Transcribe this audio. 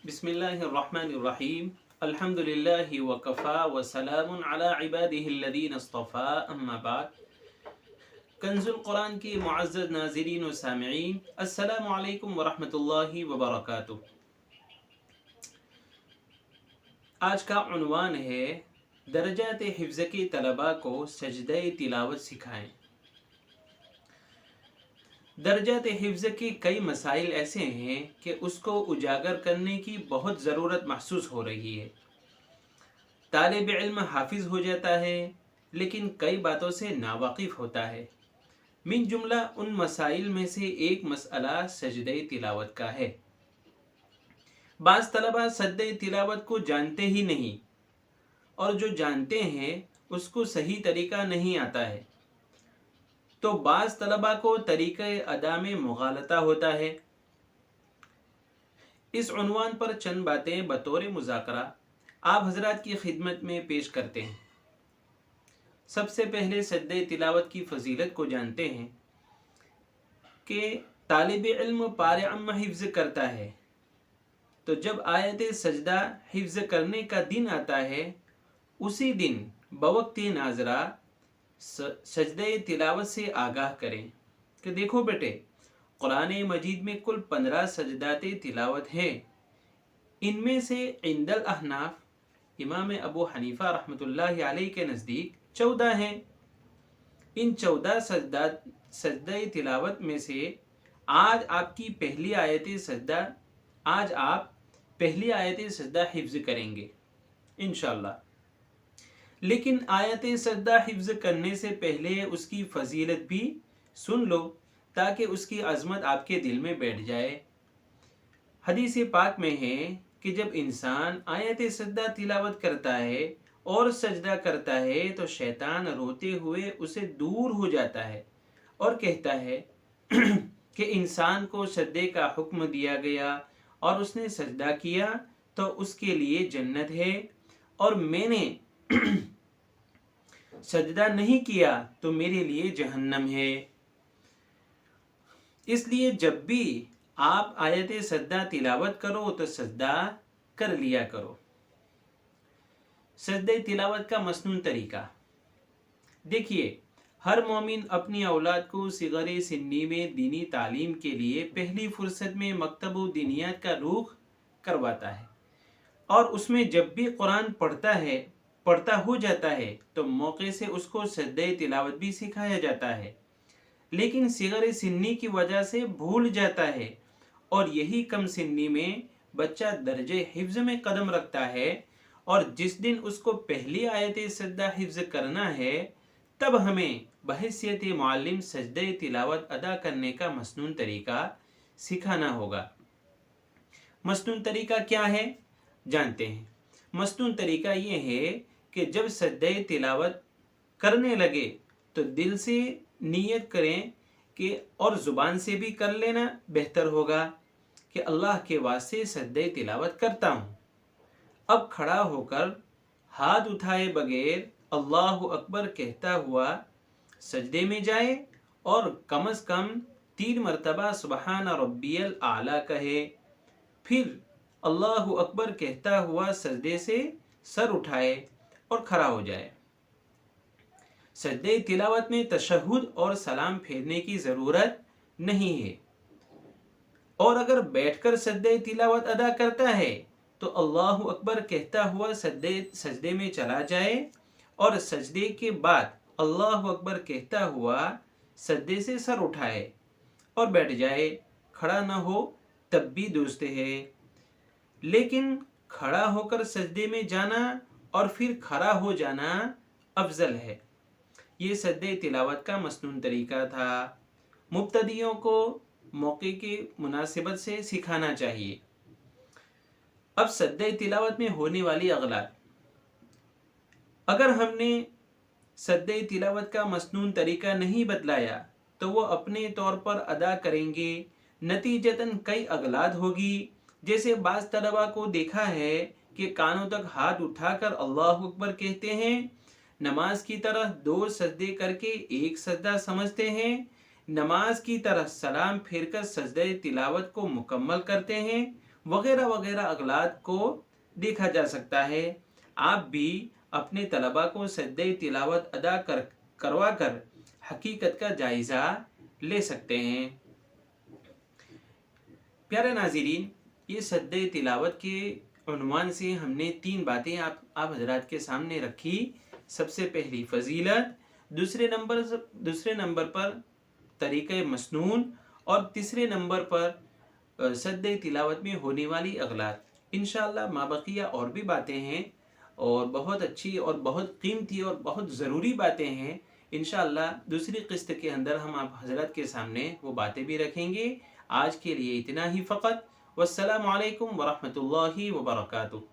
बिस्मिल्लाहिर्रहमानिर्रहीम अल्हम्दुलिल्लाहि वकफ़ा वसलामुन अला इबादिहिल्लज़ीना इस्तफ़ा अम्मा बाद। कंज़ुल कुरान के मुअज़्ज़ज़ नाज़रीन व सामिईन, अस्सलामु अलैकुम व रहमतुल्लाहि व बरकातुहू। आज का उन्वान है दर्जात हिफ्ज़ के तलबा को सजदे तिलावत सिखाएं। दर्जात हिफ्ज़ के कई मसाइल ऐसे हैं कि उसको उजागर करने की बहुत ज़रूरत महसूस हो रही है। तालिब इल्म हाफिज़ हो जाता है लेकिन कई बातों से नावाकिफ़ होता है। मिन जुमला उन मसाइल में से एक मसला सजदे तिलावत का है। बाज़ तलबा सजदे तिलावत को जानते ही नहीं और जो जानते हैं उसको सही तरीका नहीं आता है, तो बाज़ तलबा को तरीक़े अदा में मुग़ालता होता है। इस उन्वान पर चंद बातें बतौर मुज़ाकरा आप हज़रात की खिदमत में पेश करते हैं। सबसे पहले सजदे तिलावत की फजीलत को जानते हैं कि तालिब इल्म पारे अम्मा हिफ्ज़ करता है, तो जब आयत सजदा हिफ्ज़ करने का दिन आता है उसी दिन बवक्ति नाजरा सजदे तिलावत से आगाह करें कि देखो बेटे, कुरान मजीद में कुल 15 सजदात तिलावत हैं। इनमें से इंदल अहनाफ इमाम अबू हनीफा रहमतुल्लाहि अलैहि के नज़दीक 14 हैं। इन 14 सजदा तिलावत में से आज आप पहली आयत सजदा हिफ्ज़ करेंगे इंशाअल्लाह। लेकिन आयत सजदा हिफ्ज़ करने से पहले उसकी फजीलत भी सुन लो ताकि उसकी अज़मत आपके दिल में बैठ जाए। हदीस पाक में है कि जब इंसान आयत सजदा तिलावत करता है और सजदा करता है तो शैतान रोते हुए उसे दूर हो जाता है और कहता है कि इंसान को सजदे का हुक्म दिया गया और उसने सजदा किया तो उसके लिए जन्नत है, और मैंने सजदा नहीं किया तो मेरे लिए जहन्नम है। इसलिए जब भी आप आयत सजदा तिलावत करो तो सजदा कर लिया करो। सजदे तिलावत का मसनून तरीका देखिए, हर मोमिन अपनी औलाद को सिगरे सिन्नी में दीनी तालीम के लिए पहली फुर्सत में मकतब दीनियात का रुख करवाता है, और उसमें जब भी कुरान पढ़ता हो जाता है तो मौके से उसको सजदे तिलावत भी सिखाया जाता है। लेकिन सिगरे सिन्नी की वजह से भूल जाता है, और यही कम सिन्नी में बच्चा दर्जे हिफ्ज़ में कदम रखता है, और जिस दिन उसको पहली आयत सजदा हिफ्ज़ करना है तब हमें बहैसियत मुअल्लिम सजदे तिलावत अदा करने का मसनून तरीका सिखाना होगा। मसनून तरीका क्या है जानते हैं। मसनून तरीका ये है कि जब सजदे तिलावत करने लगे तो दिल से नियत करें कि, और ज़ुबान से भी कर लेना बेहतर होगा कि अल्लाह के वास्ते सजदे तिलावत करता हूँ। अब खड़ा होकर हाथ उठाए बगैर अल्लाहु अकबर कहता हुआ सजदे में जाए और कम से कम 3 मरतबा सुबहान रब्बियल आला कहे। फिर अल्लाहु अकबर कहता हुआ सजदे से सर उठाए और खड़ा हो जाए। सजदे तिलावत में तशहुद और सलाम फेरने की ज़रूरत नहीं है, और अगर बैठकर सजदे तिलावत अदा करता है तो अल्लाहु अकबर कहता हुआ सजदे में चला जाए, और सजदे के बाद अल्लाहु अकबर कहता हुआ सजदे से सर उठाए और बैठ जाए। खड़ा ना हो तब भी दुरुस्त है, लेकिन खड़ा होकर सजदे में जाना और फिर खड़ा हो जाना अफजल है। ये सजदे तिलावत का मसनून तरीका था। मुब्तदियों को मौके के मुनासिबत से सिखाना चाहिए। अब सजदे तिलावत में होने वाली अगलात, अगर हमने सजदे तिलावत का मसनून तरीका नहीं बतलाया तो वो अपने तौर पर अदा करेंगे, नतीजतन कई अगलात होगी। जैसे बाज़ तलबा को देखा है कि कानों तक हाथ उठाकर अल्लाहु अकबर कहते हैं, नमाज की तरह 2 सजदे करके एक सजदा समझते हैं, नमाज की तरह सलाम फेरकर सजदे तिलावत को मुकम्मल करते हैं, वगैरह वगैरह अगलात को देखा जा सकता है। आप भी अपने तलबा को सजदे तिलावत अदा करवा कर हकीकत का जायज़ा ले सकते हैं। प्यारे नाज़रीन, ये सजदे तिलावत के उन्वान से हमने 3 बातें आप हजरात के सामने रखी। सबसे पहली फजीलत, दूसरे नंबर पर तरीक़े मसनून, और तीसरे नंबर पर सजदे तिलावत में होने वाली अगलात। इंशाअल्लाह माबकिया और भी बातें हैं, और बहुत अच्छी और बहुत कीमती और बहुत ज़रूरी बातें हैं। इंशाअल्लाह दूसरी किस्त के अंदर हम आप हजरत के सामने वो बातें भी रखेंगे। आज के लिए इतना ही फ़कत। वस्सलामु अलैकुम वरहमतुल्लाहि वबरकातुहू।